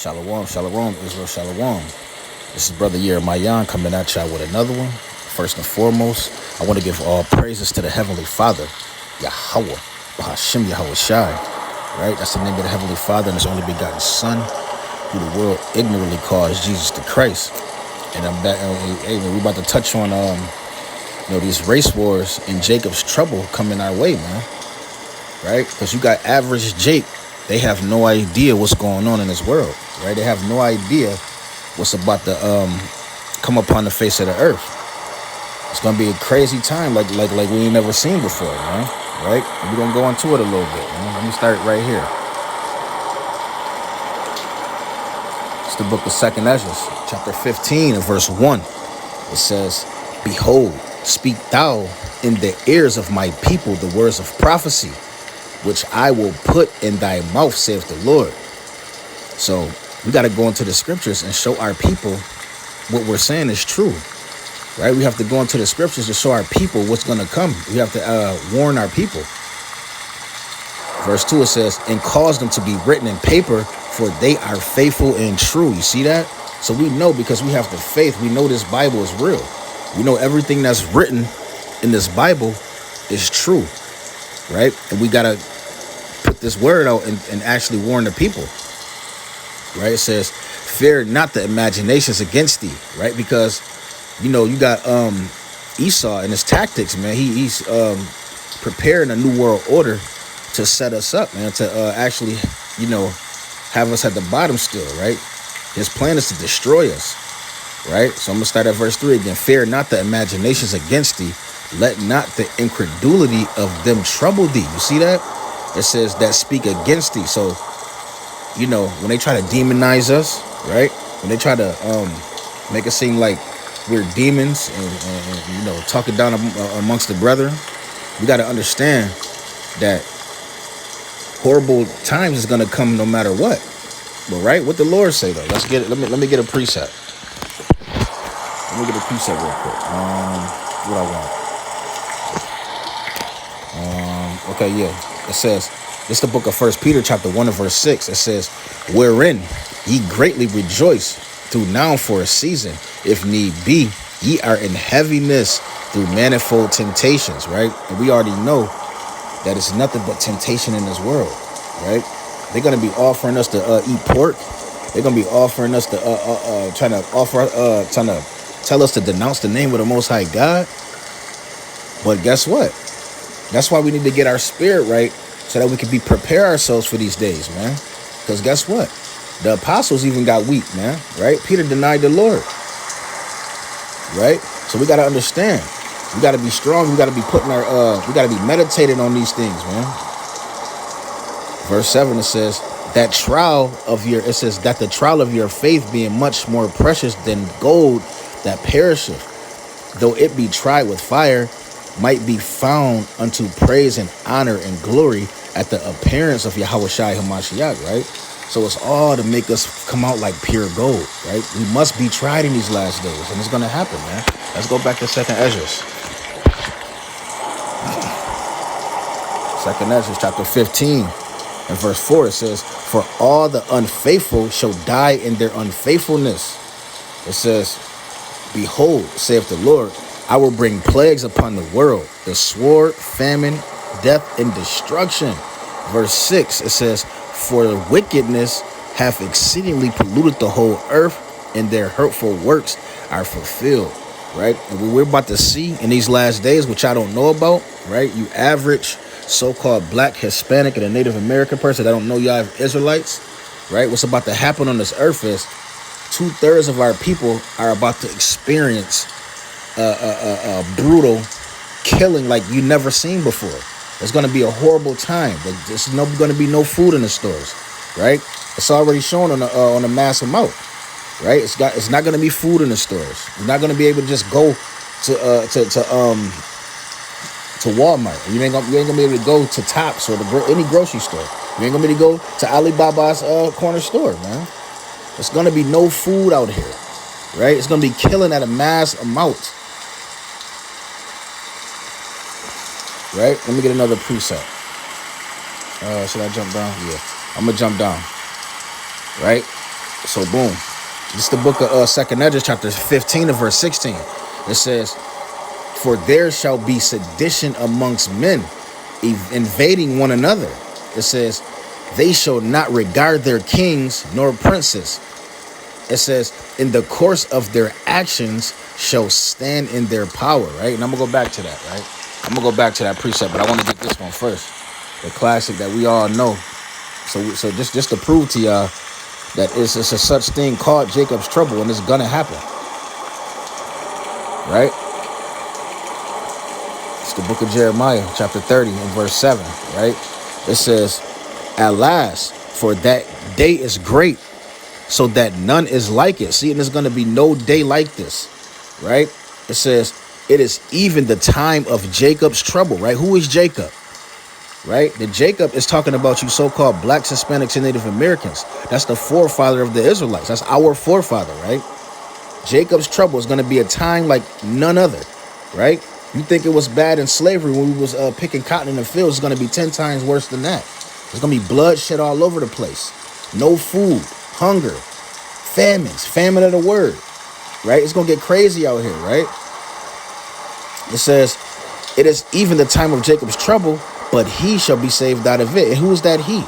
Shalom, shalom, Israel, shalom. This is Brother Yeremiah coming at y'all with another one. First and foremost, I want to give all praises to the Heavenly Father, Yahweh, Bahashim Yahweh Shai. Right? That's the name of the Heavenly Father and His only begotten Son, who the world ignorantly calls Jesus the Christ. And I'm back. Hey, we're about to touch on these race wars and Jacob's trouble coming our way, man. Right? Because you got average Jake. They have no idea what's going on in this world, right? They have no idea what's about to come upon the face of the earth. It's gonna be a crazy time, like we ain't never seen before, man. Right? We're gonna go into it a little bit, man. Let me start right here. It's the book of 2nd Ezra, chapter 15 and verse 1. It says, "Behold, speak thou in the ears of my people the words of prophecy, which I will put in thy mouth, saith the Lord." So we got to go into the scriptures and show our people what we're saying is true, right? We have to go into the scriptures to show our people what's going to come. We have to warn our people. Verse 2, it says, "And cause them to be written in paper, for they are faithful and true." You see that? So we know, because we have the faith, we know this Bible is real. We know everything that's written in this Bible is true, right? And we got to put this word out and actually warn the people, right? It says, "Fear not the imaginations against thee," right? Because, you got Esau and his tactics, man. He's preparing a new world order to set us up, man, to actually, have us at the bottom still, right? His plan is to destroy us, right? So I'm going to start at verse 3 again. "Fear not the imaginations against thee. Let not the incredulity of them trouble thee." You see that? It says that speak against thee. So, when they try to demonize us, right? When they try to make it seem like we're demons and talk it down amongst the brethren, we got to understand that horrible times is going to come no matter what. But right, what the Lord say though? Let's get it. Let me get a precept. Let me get a precept real quick. What I want. Okay, yeah. It says, this is the book of 1 Peter chapter 1 and verse 6. It says, "Wherein ye greatly rejoice, through now for a season, if need be, ye are in heaviness through manifold temptations," right? And we already know that it's nothing but temptation in this world, right? They're going to be offering us to eat pork. They're going to be offering us to trying to tell us to denounce the name of the Most High God. But guess what? That's why we need to get our spirit right, so that we can prepare ourselves for these days, man. Because guess what? The apostles even got weak, man, right? Peter denied the Lord, right? So we got to understand. We got to be strong. We got to be we got to be meditating on these things, man. Verse 7, it says, that the trial of your faith being much more precious than gold that perisheth, though it be tried with fire, might be found unto praise and honor and glory at the appearance of Yahweh Shai Hamashiach, right? So it's all to make us come out like pure gold, right? We must be tried in these last days, and it's going to happen, man. Let's go back to 2nd Ezra. 2nd Ezra, chapter 15, and verse 4, it says, "For all the unfaithful shall die in their unfaithfulness." It says, "Behold, saith the Lord, I will bring plagues upon the world, the sword, famine, death, and destruction." Verse 6, it says, "For wickedness hath exceedingly polluted the whole earth, and their hurtful works are fulfilled." Right? And what we're about to see in these last days, which I don't know about, right? You average so-called black, Hispanic, and a Native American person that don't know y'all Israelites, right? What's about to happen on this earth is 2/3 of our people are about to experience a brutal killing like you never seen before. It's going to be a horrible time. There's going to be no food in the stores, right? It's already shown on a massive amount, right? It's not going to be food in the stores. You're not going to be able to just go to Walmart. You ain't gonna be able to go to Tops or any grocery store. You ain't gonna be able to go to Alibaba's corner store, man. There's gonna be no food out here, right? It's gonna be killing at a mass amount. Right? Let me get another preset. Should I jump down? Yeah. I'm going to jump down. Right? So boom. This is the book of Second Esdras, chapter 15 and verse 16. It says, for there shall be sedition amongst men, invading one another. It says, they shall not regard their kings nor princes. It says, in the course of their actions shall stand in their power, right? And I'm going to go back to that, right? I'm going to go back to that precept, but I want to get this one first. The classic that we all know. So just to prove to y'all that it's a such thing called Jacob's trouble, and it's going to happen, right? It's the book of Jeremiah, chapter 30 and verse 7, right? It says, at last, for that day is great, so that none is like it. See, and there's going to be no day like this, right? It says, it is even the time of Jacob's trouble, right? Who is Jacob, right? The Jacob is talking about you so-called blacks, Hispanics, and Native Americans. That's the forefather of the Israelites. That's our forefather, right? Jacob's trouble is going to be a time like none other, right? You think it was bad in slavery when we was picking cotton in the fields. It's going to be 10 times worse than that. There's going to be bloodshed all over the place. No food, hunger, famine of the word, right? It's going to get crazy out here, right? It says, it is even the time of Jacob's trouble, but he shall be saved out of it. And who is that he,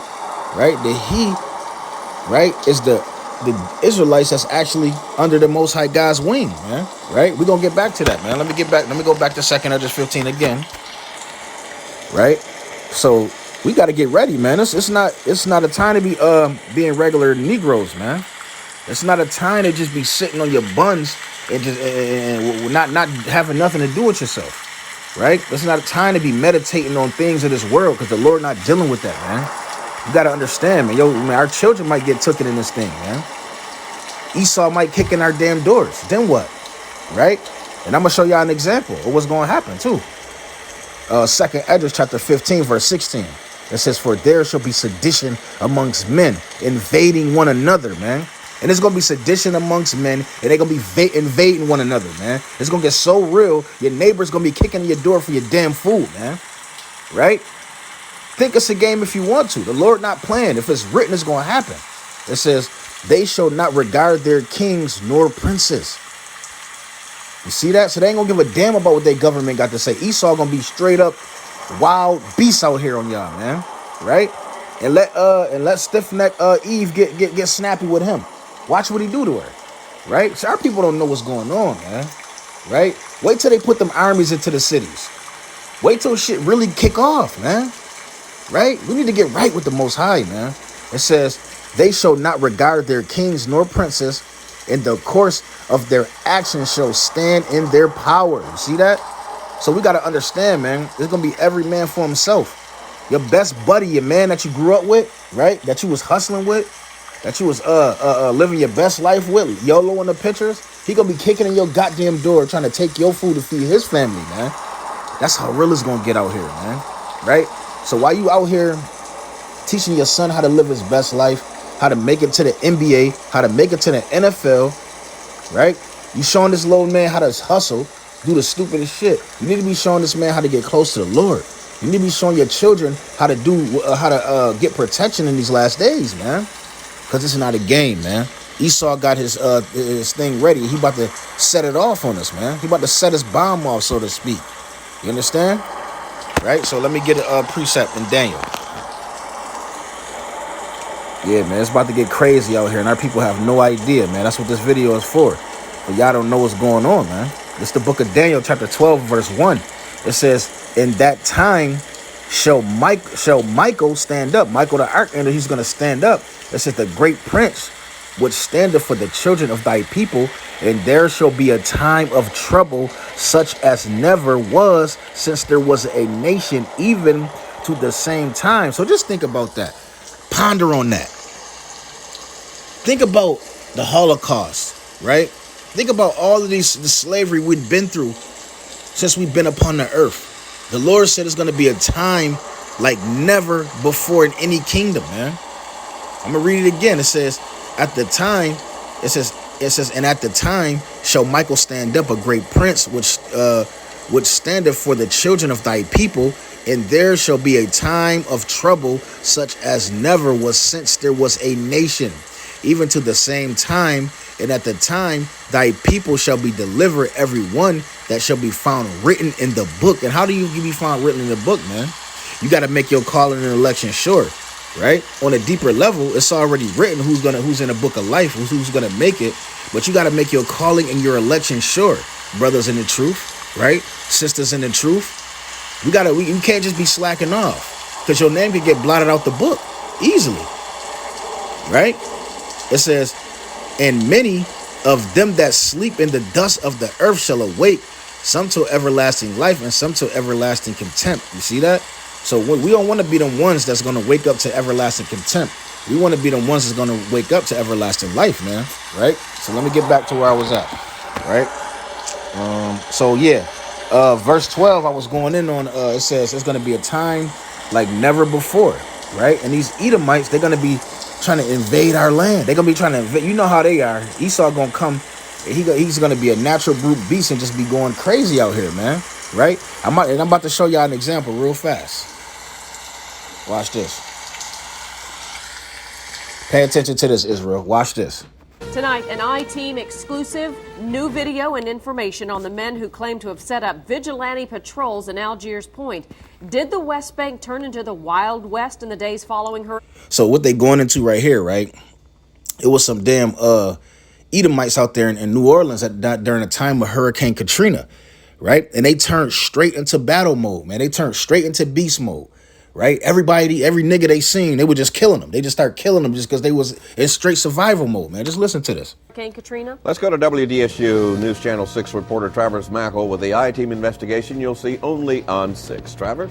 right? The he, right, is the Israelites that's actually under the Most High God's wing, man, right? We're going to get back to that, man. Let me go back to 2 Esdras 15 again, right? So we got to get ready, man. It's not a time to be being regular Negroes, man. It's not a time to just be sitting on your buns and just and not having nothing to do with yourself, right? It's not a time to be meditating on things of this world, because the Lord not dealing with that, man. You got to understand, man. Our children might get taken in this thing, man. Esau might kick in our damn doors. Then what, right? And I'm going to show y'all an example of what's going to happen, too. 2 Esdras chapter 15, verse 16. It says, for there shall be sedition amongst men, invading one another, man. And it's going to be sedition amongst men, and they're going to be invading one another, man. It's going to get so real, your neighbor's going to be kicking in your door for your damn food, man. Right? Think it's a game if you want to. The Lord not playing. If it's written, it's going to happen. It says, they shall not regard their kings nor princes. You see that? So they ain't going to give a damn about what their government got to say. Esau going to be straight up wild beasts out here on y'all, man. Right? And let stiff-neck Eve get snappy with him. Watch what he do to her. Right? So our people don't know what's going on, man. Right? Wait till they put them armies into the cities. Wait till shit really kick off, man. Right? We need to get right with the Most High, man. It says, they shall not regard their kings nor princes, in the course of their actions shall stand in their power. You see that? So we got to understand, man, there's going to be every man for himself. Your best buddy, your man that you grew up with, right? That you was hustling with, that you was living your best life with, YOLO in the pictures. He going to be kicking in your goddamn door trying to take your food to feed his family, man. That's how real it's going to get out here, man. Right? So while you out here teaching your son how to live his best life, how to make it to the NBA, how to make it to the NFL, right? You showing this little man how to hustle, do the stupidest shit. You need to be showing this man how to get close to the Lord. You need to be showing your children how to get protection in these last days, man. Because it's not a game, man. Esau got his thing ready. He about to set it off on us, man. He about to set his bomb off, so to speak. You understand? Right? So let me get a precept in Daniel. Yeah, man, it's about to get crazy out here, and our people have no idea, man. That's what this video is for. But y'all don't know what's going on, man. It's the book of Daniel, chapter 12, verse 1. It says, in that time shall Michael stand up. Michael the archangel, he's going to stand up. It says, the great prince which standeth for the children of thy people, and there shall be a time of trouble such as never was since there was a nation, even to the same time. So just think about that. Ponder on that. Think about the Holocaust, right? Think about all of the slavery we've been through since we've been upon the earth. The Lord said it's going to be a time like never before in any kingdom, man. I'm going to read it again. It says, at the time, it says, and at the time shall Michael stand up, a great prince, which standeth for the children of thy people, and there shall be a time of trouble such as never was since there was a nation, even to the same time. And at the time, thy people shall be delivered, every one that shall be found written in the book. And how do you be found written in the book, man? You got to make your calling and election sure, right? On a deeper level, it's already written who's in the book of life, who's gonna make it. But you got to make your calling and your election sure, brothers in the truth, right? Sisters in the truth. You can't just be slacking off, because your name can get blotted out the book easily, right? It says, and many of them that sleep in the dust of the earth shall awake, some to everlasting life and some to everlasting contempt. You see that? So we don't want to be the ones that's going to wake up to everlasting contempt. We want to be the ones that's going to wake up to everlasting life, man. Right? So let me get back to where I was at. Right? So yeah, verse 12, I was going in on, it says it's going to be a time like never before. Right? And these Edomites, they're going to be trying to invade our land. They're going to be trying to invade. You know how they are. Esau going to come. He's going to be a natural brute beast and just be going crazy out here, man. Right? I'm about to show y'all an example real fast. Watch this. Pay attention to this, Israel. Watch this. Tonight, an I-Team exclusive, new video and information on the men who claim to have set up vigilante patrols in Algiers Point. Did the West Bank turn into the Wild West in the days following her? So what they going into right here, right? It was some damn Edomites out there in New Orleans during the time of Hurricane Katrina, right? And they turned straight into battle mode, man. They turned straight into beast mode. Right? Every nigga they seen, they were just killing them. They just start killing them just because they was in straight survival mode, man. Just listen to this. Hurricane Katrina. Let's go to WDSU News Channel 6 reporter Travers Mackel with the I-Team investigation you'll see only on 6. Travers?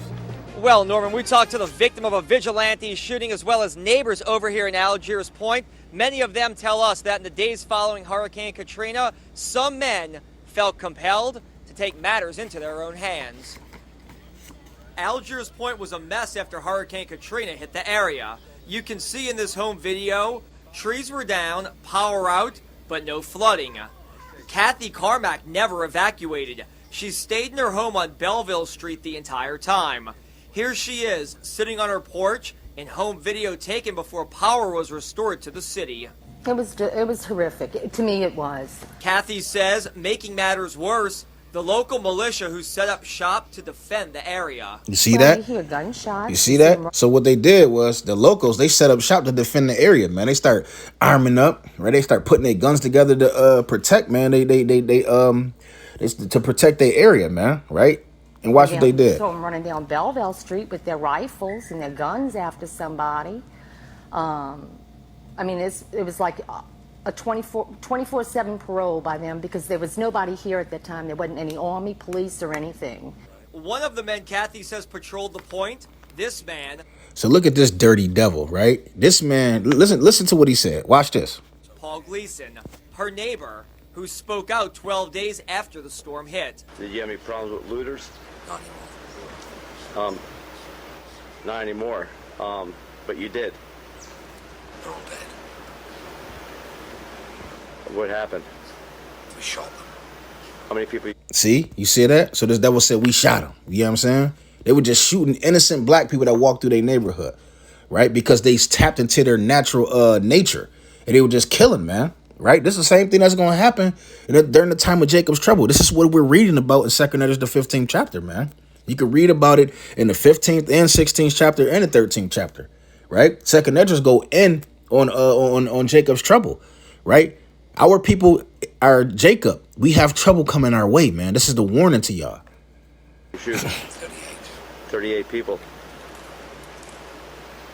Well, Norman, we talked to the victim of a vigilante shooting as well as neighbors over here in Algiers Point. Many of them tell us that in the days following Hurricane Katrina, some men felt compelled to take matters into their own hands. Algiers Point was a mess after Hurricane Katrina hit the area. You can see in this home video, trees were down, power out, but no flooding. Kathy Carmack never evacuated. She stayed in her home on Belleville Street the entire time. Here she is, sitting on her porch in home video taken before power was restored to the city. It was horrific. To me, it was. Kathy says, making matters worse, the local militia who set up shop to defend the area. You see that? You hear gunshots. You see that? So what they did was the locals, they set up shop to defend the area, man. They start arming up, right? They start putting their guns together to protect, man. They to protect their area, man, right? And watch what they did. So I'm running down Belleville Street with their rifles and their guns after somebody. I mean, it was like a 24/7 parole by them because there was nobody here at the time. There wasn't any army, police, or anything. One of the men Kathy says patrolled the point, this man. So look at this dirty devil, right? This man, listen to what he said. Watch this. Paul Gleason, her neighbor, who spoke out 12 days after the storm hit. Did you have any problems with looters? Not anymore. Not anymore. But you did. They're all dead. What happened? We shot them. How many people? See, you see that? So this devil said we shot him. You know what I'm saying? They were just shooting innocent black people that walked through their neighborhood, right? Because they tapped into their natural nature, and they were just killing, man. Right? This is the same thing that's going to happen during the time of Jacob's trouble. This is what we're reading about in 2 Ezra, the 15th chapter, man. You can read about it in the 15th and 16th chapter and the 13th chapter, right? 2 Ezra go in on Jacob's trouble, right? Our people are Jacob. We have trouble coming our way, man. This is the warning to y'all. 38 people.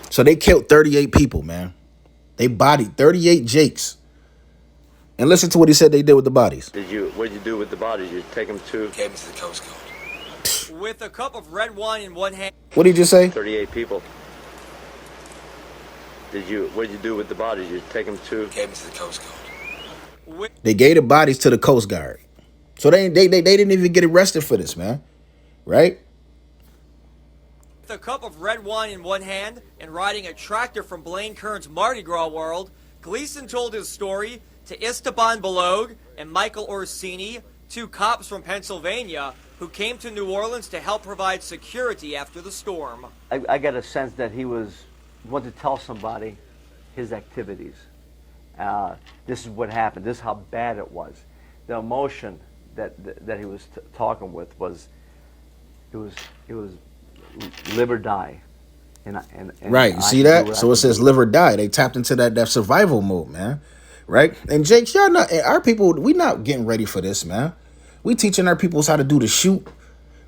So they killed 38 people, man. They bodied 38 Jakes. And listen to what he said they did with the bodies. What did you do with the bodies? You take them to? Gave them to the Coast Guard. With a cup of red wine in one hand. What did you say? 38 people. What did you do with the bodies? You take them to? Gave them to the Coast Guard. They gave the bodies to the Coast Guard. So they didn't even get arrested for this, man. Right? With a cup of red wine in one hand and riding a tractor from Blaine Kern's Mardi Gras world, Gleason told his story to Esteban Balog and Michael Orsini, 2 cops from Pennsylvania who came to New Orleans to help provide security after the storm. I got a sense that he wanted to tell somebody his activities. This is what happened. This is how bad it was. The emotion that he was talking with was, it was live or die. And right, you see that? So it says live or die. They tapped into that survival mode, man. Right? And Jake, y'all not, our people, we not getting ready for this, man. We teaching our peoples how to do the shoot,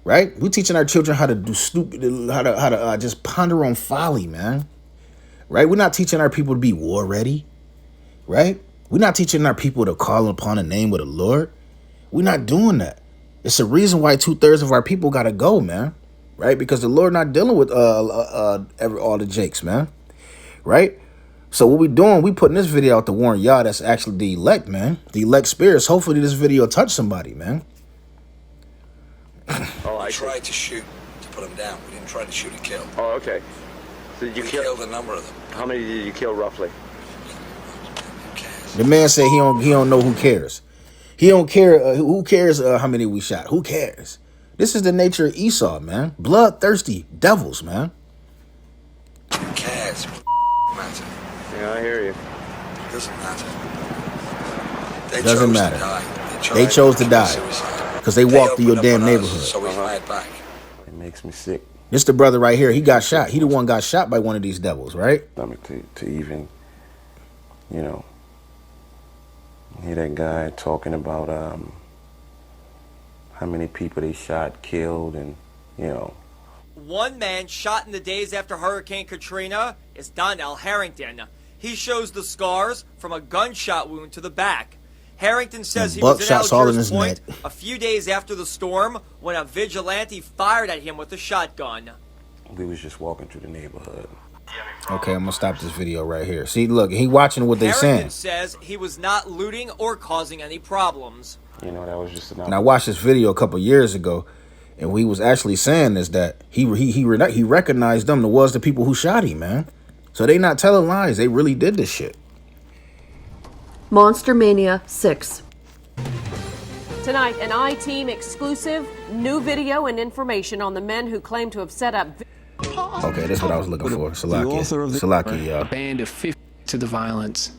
right? We teaching our children how to do stupid, how to just ponder on folly, man. Right? We're not teaching our people to be war ready, right? We're not teaching our people to call upon the name of the Lord. We're not doing that. It's a reason why 2/3 of our people gotta go, man. Right? Because the Lord not dealing with all the Jakes, man. Right? So what we doing, we putting this video out to warn y'all that's actually the elect, man. The elect spirits. Hopefully this video touch somebody, man. Oh, We tried to shoot to put them down. We didn't try to shoot and kill. Oh, okay. So did you We kill? killed a number of them. How many did you kill roughly? Who cares? The man said he don't know who cares. He don't care. Who cares how many we shot? Who cares? This is the nature of Esau, man. Bloodthirsty devils, man. Who cares? What matter? Yeah, I hear you. It doesn't matter. They Doesn't chose matter. to die. They chose to tried die. suicide. Because they walked through your opened up damn on us, neighborhood. So we fired back. It makes me sick. This the brother right here. He got shot. He the one got shot by one of these devils, right? I mean, to even, you know, hear that guy talking about how many people they shot, killed, and, you know. One man shot in the days after Hurricane Katrina is Donnell Harrington. He shows the scars from a gunshot wound to the back. Harrington says he was in buckshots all in Algiers his Point neck. a few days after the storm when a vigilante fired at him with a shotgun. We was just walking through the neighborhood. Okay, I'm gonna stop this video right here. See, look, he watching what they Harrington saying. says he was not looting or causing any problems. You know, that was just an And I watched this video a couple years ago, and what he was actually saying is that he recognized them. It was the people who shot him, man. So they not telling lies. They really did this shit. Monster Mania 6. Tonight, an I-Team exclusive, new video and information on the men who claim to have set up... Okay, that's what I was looking for. Salaki, y'all. Band of 50 to the violence.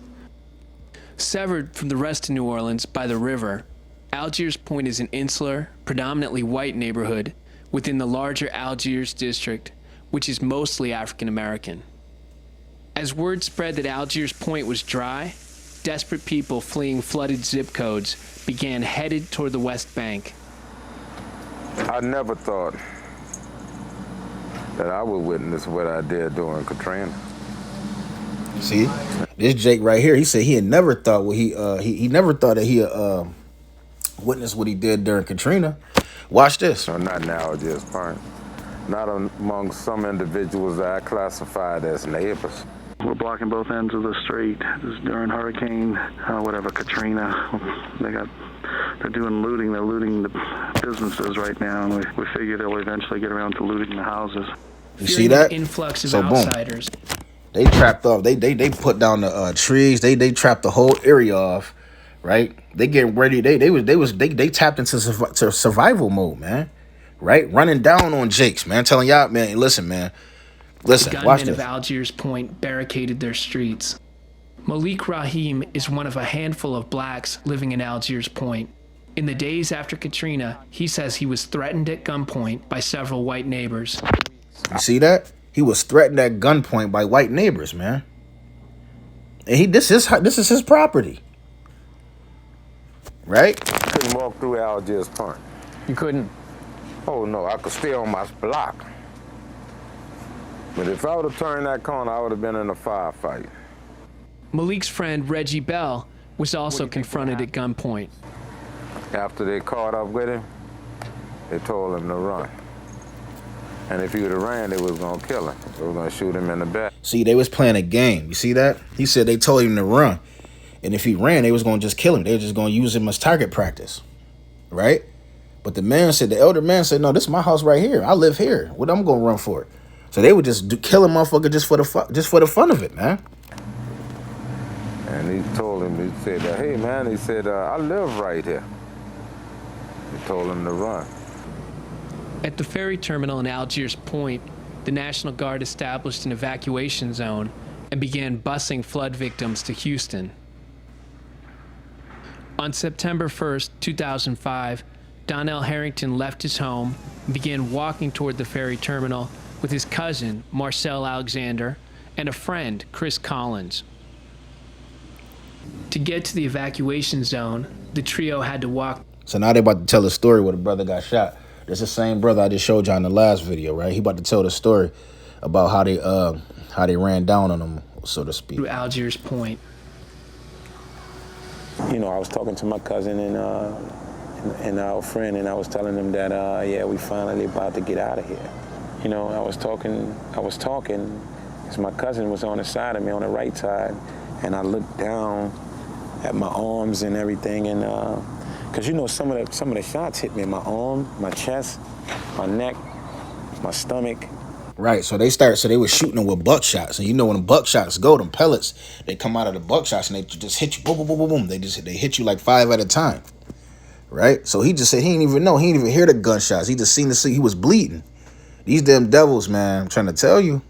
Severed from the rest of New Orleans by the river, Algiers Point is an insular, predominantly white neighborhood within the larger Algiers district, which is mostly African American. As word spread that Algiers Point was dry, desperate people fleeing flooded zip codes began headed toward the West Bank. I never thought that I would witness what I did during Katrina. See, this Jake right here. He said he had never thought he never thought that he witnessed what he did during Katrina. Watch this. No, not now, just point. Not among some individuals that I classified as neighbors. We're blocking both ends of the street. This is during Hurricane, Katrina. They're doing looting. They're looting the businesses right now, and we figure they'll eventually get around to looting the houses. You see that? Influx of so outsiders. Boom. They trapped off. They put down the trees. They trapped the whole area off. Right? They getting ready. They tapped into survival mode, man. Right? Running down on Jakes, man. Telling y'all, man, listen, man. Listen, watch Gunmen this. of Algiers Point barricaded their streets. Malik Rahim is one of a handful of blacks living in Algiers Point. In the days after Katrina, he says he was threatened at gunpoint by several white neighbors. You see that? He was threatened at gunpoint by white neighbors, man. And this is his property. Right? Couldn't walk through Algiers Point. You couldn't? Oh, no, I could stay on my block. But if I would have turned that corner, I would have been in a firefight. Malik's friend Reggie Bell was also confronted at gunpoint. After they caught up with him, they told him to run. And if he would have ran, they was going to kill him. They were going to shoot him in the back. See, they was playing a game. You see that? He said they told him to run. And if he ran, they was going to just kill him. They were just going to use him as target practice. Right? But the elder man said, no, this is my house right here. I live here. What I'm going to run for? So they would just kill a motherfucker just for the fun of it, man. And he told him, he said, hey, man, he said, I live right here. He told him to run. At the ferry terminal in Algiers Point, the National Guard established an evacuation zone and began busing flood victims to Houston. On September 1st, 2005, Donnell Harrington left his home and began walking toward the ferry terminal with his cousin, Marcel Alexander, and a friend, Chris Collins. To get to the evacuation zone, the trio had to walk. So now they about to tell the story where the brother got shot. This is the same brother I just showed y'all in the last video, right? He about to tell the story about how they ran down on him, so to speak. Through Algiers Point. You know, I was talking to my cousin and our friend, and I was telling them that, yeah, we finally about to get out of here. You know, I was talking, because my cousin was on the side of me, on the right side, and I looked down at my arms and everything, and because you know some of the shots hit me in my arm, my chest, my neck, my stomach. Right, so they were shooting them with buckshots, and you know when the buckshots go, them pellets, they come out of the buckshots and they just hit you, boom, boom, boom, boom, boom. They hit you like 5 at a time, right? So he just said he didn't even hear the gunshots. He just seen he was bleeding. These damn devils, man, I'm trying to tell you.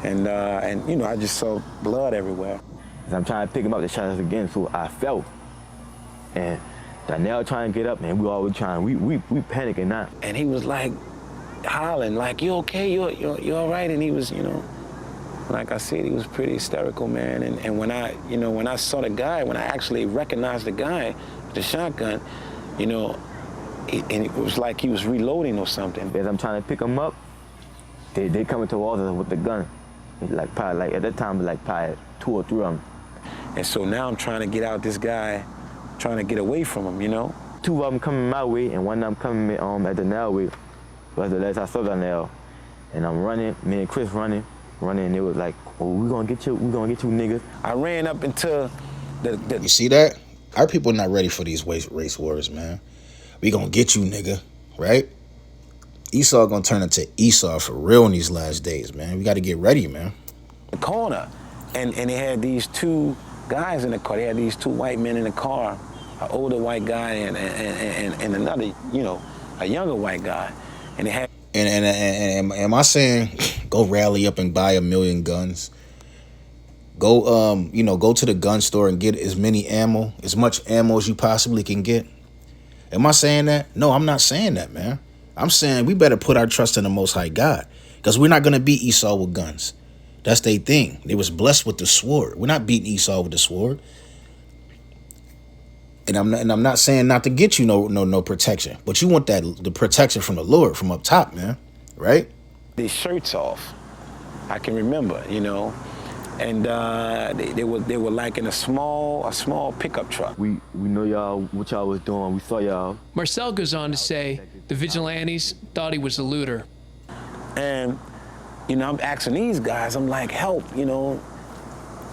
And you know, I just saw blood everywhere. As I'm trying to pick him up, they shot us again, so I fell. And Donnell trying to get up, man, we always trying, we panicking now. And he was like hollering, like, you okay, you all right? And he was, you know, like I said, he was pretty hysterical, man. And when I saw the guy, when I actually recognized the guy with the shotgun, you know, and it was like he was reloading or something. As I'm trying to pick him up, they coming towards us with the gun. Like probably, like at that time, like probably 2 or 3 of them. And so now I'm trying to get out this guy, trying to get away from him, you know? 2 of them coming my way, and one of them coming at the nail way. But the last I saw Donnell, and I'm running, me and Chris running, and it was like, oh, we gonna get you, niggas. I ran up into the You see that? Our people not ready for these race wars, man. We gonna get you, nigga, right? Esau gonna turn into Esau for real in these last days, man. We gotta get ready, man. The corner, and they had these 2 guys in the car. They had these 2 white men in the car, an older white guy and another, you know, a younger white guy. And they had. And am I saying go rally up and buy 1 million guns? Go go to the gun store and get as much ammo as you possibly can get. Am I saying that? No, I'm not saying that, man. I'm saying we better put our trust in the Most High God, because we're not gonna beat Esau with guns. That's their thing. They was blessed with the sword. We're not beating Esau with the sword. And I'm not saying not to get you no protection, but you want the protection from the Lord from up top, man, right? These shirts off, I can remember, you know, and they were like in a small pickup truck. We know y'all, what y'all was doing. We saw y'all. Marcel goes on to say the vigilantes thought he was a looter. And you know, I'm asking these guys, I'm like, help, you know,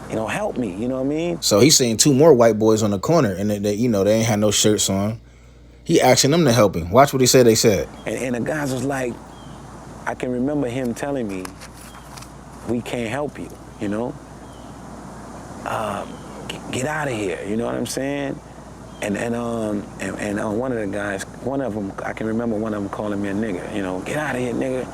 help me, you know what I mean? So he's seeing 2 more white boys on the corner, and they ain't had no shirts on. He asking them to help him. Watch what he said. They said. And the guys was like, I can remember him telling me, we can't help you, you know? Get out of here, you know what I'm saying? And one of the guys, one of them, I can remember one of them calling me a nigger, you know, get out of here, nigga.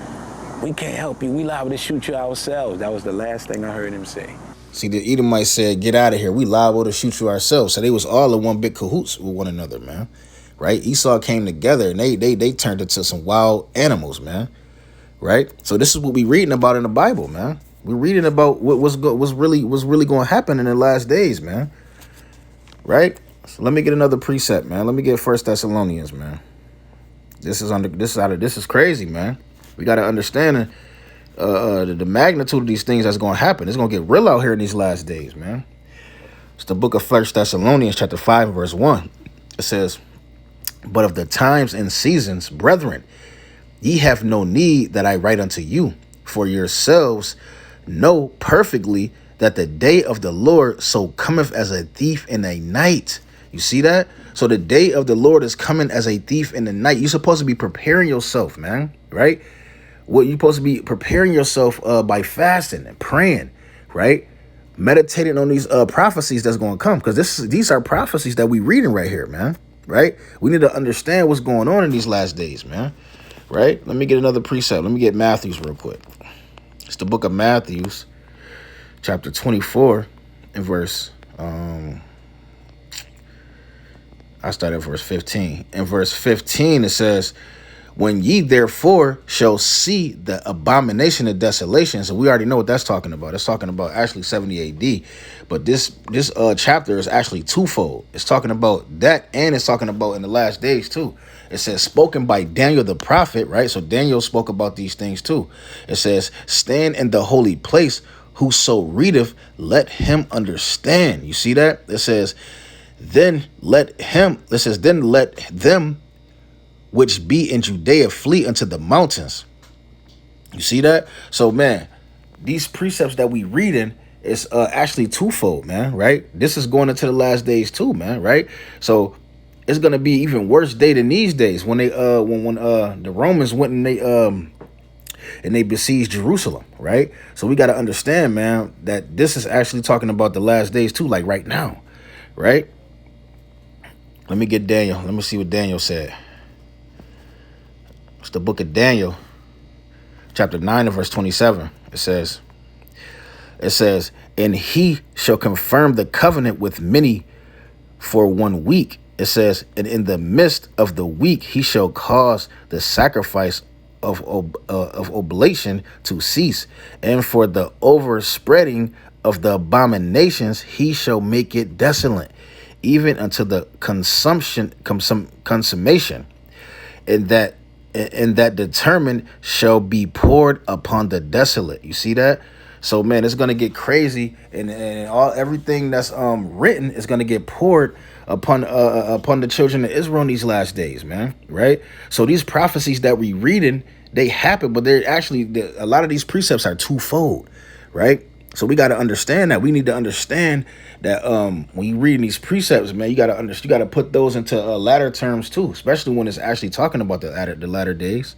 We can't help you. We liable to shoot you ourselves. That was the last thing I heard him say. See, the Edomites said, get out of here. We liable to shoot you ourselves. So they was all in one big cahoots with one another, man. Right? Esau came together and they turned into some wild animals, man. Right? So this is what we reading about in the Bible, man. We're reading about what's really going to happen in the last days, man. Right? So let me get another precept, man. Let me get 1 Thessalonians, man. This is crazy, man. We got to understand the magnitude of these things that's going to happen. It's going to get real out here in these last days, man. It's the book of 1 Thessalonians chapter 5 verse 1. It says, but of the times and seasons, brethren, ye have no need that I write unto you, for yourselves know perfectly that the day of the Lord so cometh as a thief in the night. You see that? So the day of the Lord is coming as a thief in the night. You're supposed to be preparing yourself, man, right? What you're supposed to be preparing yourself by fasting and praying, right? Meditating on these prophecies that's going to come, because these are prophecies that we reading right here, man, right? We need to understand what's going on in these last days, man, right? Let me get another precept. Let me get Matthew's real quick. It's the book of Matthew's, chapter 24, and verse I start at verse 15. In verse 15, it says, when ye therefore shall see the abomination of desolation. So we already know what that's talking about. It's talking about actually 70 AD. But this chapter is actually twofold. It's talking about that, and it's talking about in the last days too. It says, spoken by Daniel the prophet, right? So Daniel spoke about these things too. It says, stand in the holy place, whoso readeth, let him understand. You see that? It says, then let them which be in Judea flee unto the mountains. You see that? So, man, these precepts that we reading is actually twofold, man, right? This is going into the last days too, man, right? So it's gonna be even worse day than these days when they when the Romans went and they besieged Jerusalem, right? So we got to understand, man, that this is actually talking about the last days too, like right now, right? Let me get Daniel. Let me see what Daniel said. It's the book of Daniel, chapter 9 and verse 27. It says, and he shall confirm the covenant with many for 1 week. It says, and in the midst of the week, he shall cause the sacrifice of oblation to cease. And for the overspreading of the abominations, he shall make it desolate, even unto the consummation. And that determined shall be poured upon the desolate. You see that? So, man, it's gonna get crazy, and everything that's written is gonna get poured upon the children of Israel in these last days, man. Right? So these prophecies that we reading, they happen, but they're actually a lot of these precepts are twofold, right? So we got to understand that. We need to understand that when you reading these precepts, man, you got to understand. You got to put those into latter terms too, especially when it's actually talking about the latter days,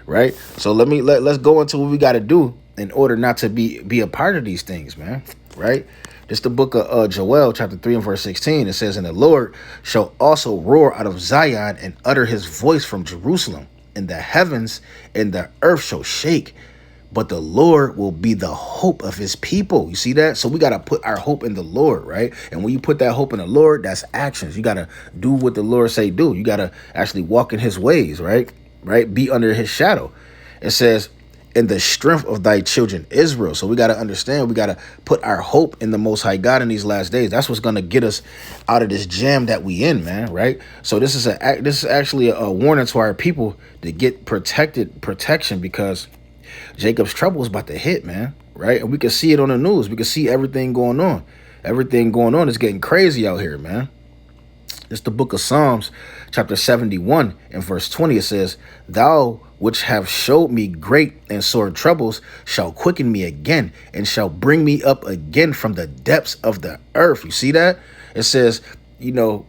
right? So let's go into what we got to do in order not to be a part of these things, man. Right? This the book of Joel, chapter 3 and verse 16. It says, and the Lord shall also roar out of Zion and utter his voice from Jerusalem, and the heavens and the earth shall shake. But the Lord will be the hope of his people. You see that? So we got to put our hope in the Lord, right? And when you put that hope in the Lord, that's actions. You got to do what the Lord say do. You got to actually walk in his ways, right? Right? Be under his shadow. It says, in the strength of thy children Israel. So we got to understand, we got to put our hope in the Most High God in these last days. That's what's going to get us out of this jam that we in, man, right? So this is actually a warning to our people to get protection, because Jacob's trouble is about to hit, man, right? And we can see it on the news. We can see everything going on. Everything going on is getting crazy out here, man. It's the book of Psalms, chapter 71 and verse 20. It says, thou which have showed me great and sore troubles shall quicken me again and shall bring me up again from the depths of the earth. You see that? It says, you know,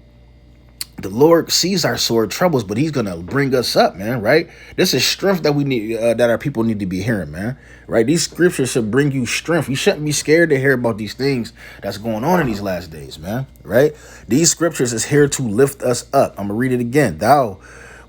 the Lord sees our sore troubles, but he's going to bring us up, man, right? This is strength that we need, that our people need to be hearing, man, right? These scriptures should bring you strength. You shouldn't be scared to hear about these things that's going on in these last days, man, right? These scriptures is here to lift us up. I'm going to read it again. Thou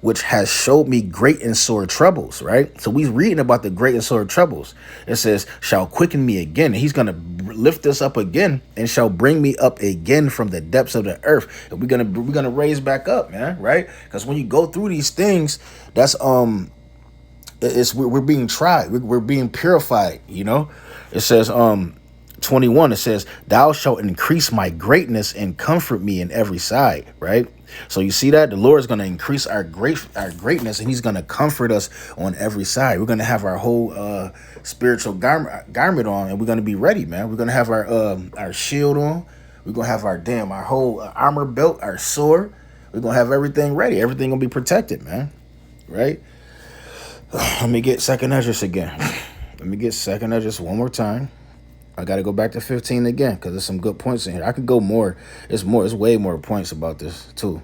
which has showed me great and sore troubles, right? So we're reading about the great and sore troubles. It says, shall quicken me again. And he's going to lift us up again and shall bring me up again from the depths of the earth. And we're going to raise back up, man, right? Because when you go through these things, that's, we're being tried. We're being purified, you know? It says, 21, it says, thou shalt increase my greatness and comfort me in every side, right? So you see that the Lord is going to increase our greatness, and he's going to comfort us on every side. We're going to have our whole spiritual garment on, and we're going to be ready, man. We're going to have our shield on. We're going to have our whole armor belt, our sword. We're going to have everything ready. Everything going to be protected, man. Right? Let me get 2nd Esdras again. Let me get 2nd Esdras one more time. I got to go back to 15 again, because there's some good points in here. I could go more. It's way more points about this too.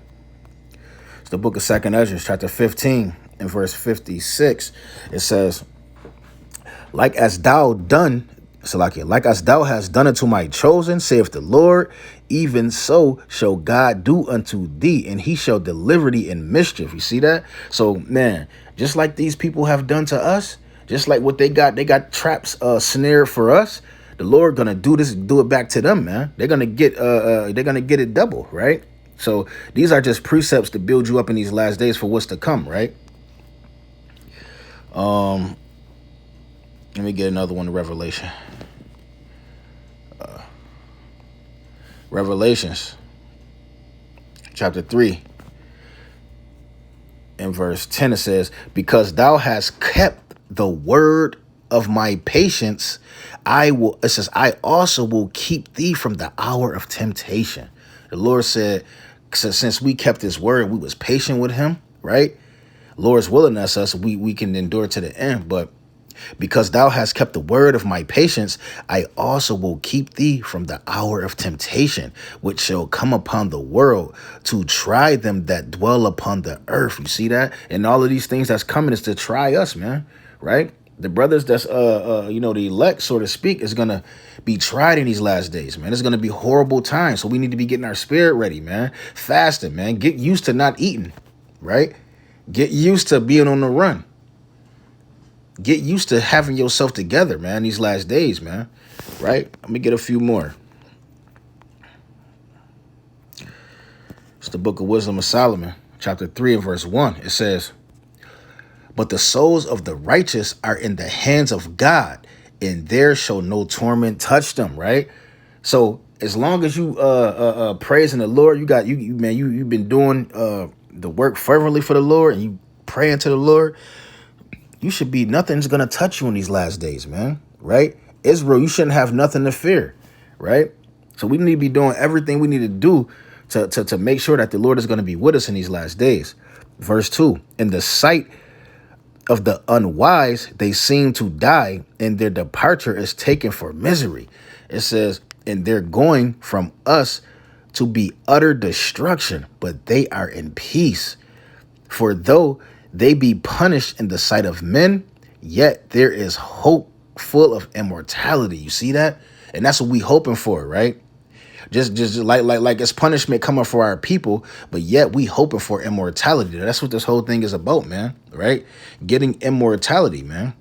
It's the book of 2nd Esdras, chapter 15 and verse 56. It says, like as thou hast done unto my chosen, saith the Lord, even so shall God do unto thee, and he shall deliver thee in mischief. You see that? So, man, just like these people have done to us, just like what they got traps snared for us, the Lord gonna do it back to them, man. They're gonna get it double, right? So these are just precepts to build you up in these last days for what's to come, right? Let me get another one to Revelation. Revelations chapter 3 and verse 10, it says, because thou hast kept the word of my patience, it says, I also will keep thee from the hour of temptation. The Lord said, since we kept his word, we was patient with him, right? Lord's willing us, we can endure to the end. But because thou hast kept the word of my patience, I also will keep thee from the hour of temptation, which shall come upon the world to try them that dwell upon the earth. You see that? And all of these things that's coming is to try us, man, right? The brothers that's, the elect, so to speak, is going to be tried in these last days, man. It's going to be horrible times. So we need to be getting our spirit ready, man. Fasting, man. Get used to not eating, right? Get used to being on the run. Get used to having yourself together, man, these last days, man, right? Let me get a few more. It's the book of Wisdom of Solomon, chapter 3 and verse 1. It says, but the souls of the righteous are in the hands of God, and there shall no torment touch them, right? So as long as you praising the Lord, you've been doing the work fervently for the Lord, and you praying to the Lord, you should be, nothing's going to touch you in these last days, man, right? Israel, you shouldn't have nothing to fear, right? So we need to be doing everything we need to do to make sure that the Lord is going to be with us in these last days. Verse 2, in the sight of the unwise, they seem to die, and their departure is taken for misery. It says, and they're going from us to be utter destruction, but they are in peace. For though they be punished in the sight of men, yet there is hope full of immortality. You see that? And that's what we hoping for, right? Just like it's punishment coming for our people, but yet we hoping for immortality. That's what this whole thing is about, man, right? Getting immortality, man.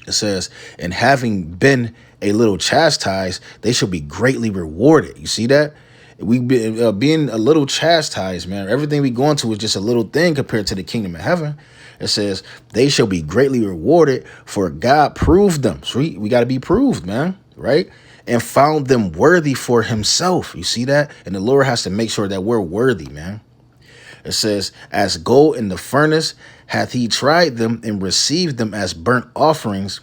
It says, and having been a little chastised, they shall be greatly rewarded. You see that? We being a little chastised, man. Everything we going to is just a little thing compared to the kingdom of heaven. It says they shall be greatly rewarded, for God proved them. So we got to be proved, man, right? And found them worthy for himself. You see that? And the Lord has to make sure that we're worthy, man. It says, as gold in the furnace hath he tried them and received them as burnt offerings.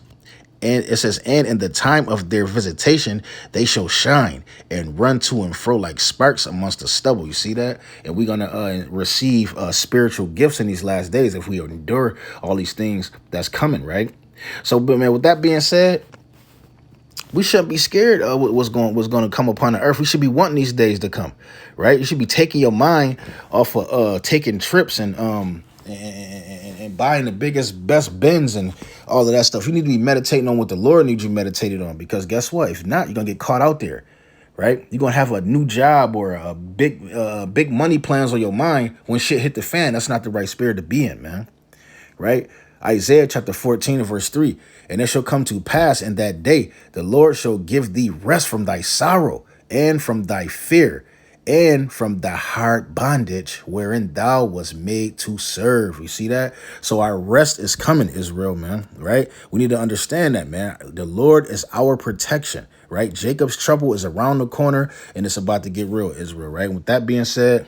And it says, and in the time of their visitation, they shall shine and run to and fro like sparks amongst the stubble. You see that? And we're going to receive spiritual gifts in these last days if we endure all these things that's coming, right? So, but man, with that being said, we shouldn't be scared of what's going to come upon the earth. We should be wanting these days to come, right? You should be taking your mind off of taking trips and buying the best Benz and all of that stuff. You need to be meditating on what the Lord needs you meditated on, because guess what? If not, you're going to get caught out there, right? You're going to have a new job or a big money plans on your mind when shit hit the fan. That's not the right spirit to be in, man, right? Isaiah chapter 14 and verse 3, and it shall come to pass in that day, the Lord shall give thee rest from thy sorrow and from thy fear and from the hard bondage wherein thou was made to serve. You see that? So our rest is coming, Israel, man, right? We need to understand that, man. The Lord is our protection, right? Jacob's trouble is around the corner, and it's about to get real, Israel, right? With that being said,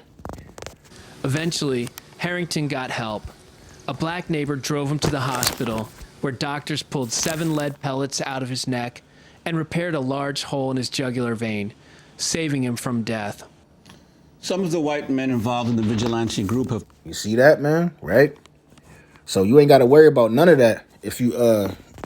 eventually, Harrington got help. A black neighbor drove him to the hospital, where doctors pulled 7 lead pellets out of his neck and repaired a large hole in his jugular vein, saving him from death. Some of the white men involved in the vigilante group have... You see that, man, right? So you ain't got to worry about none of that if you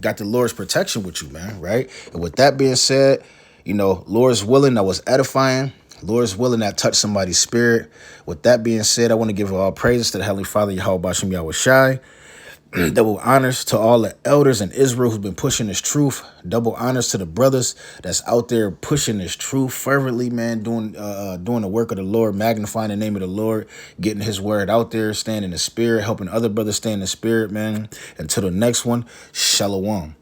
got the Lord's protection with you, man, right? And with that being said, you know, Lord's willing, that was edifying. Lord's willing, that touched somebody's spirit. With that being said, I want to give all praises to the Heavenly Father, Yahweh Bashem Yahweh Shai. Double honors to all the elders in Israel who've been pushing this truth. Double honors to the brothers that's out there pushing this truth fervently, man, doing the work of the Lord, magnifying the name of the Lord, getting his word out there, staying in the spirit, helping other brothers stay in the spirit, man. Until the next one, Shalom.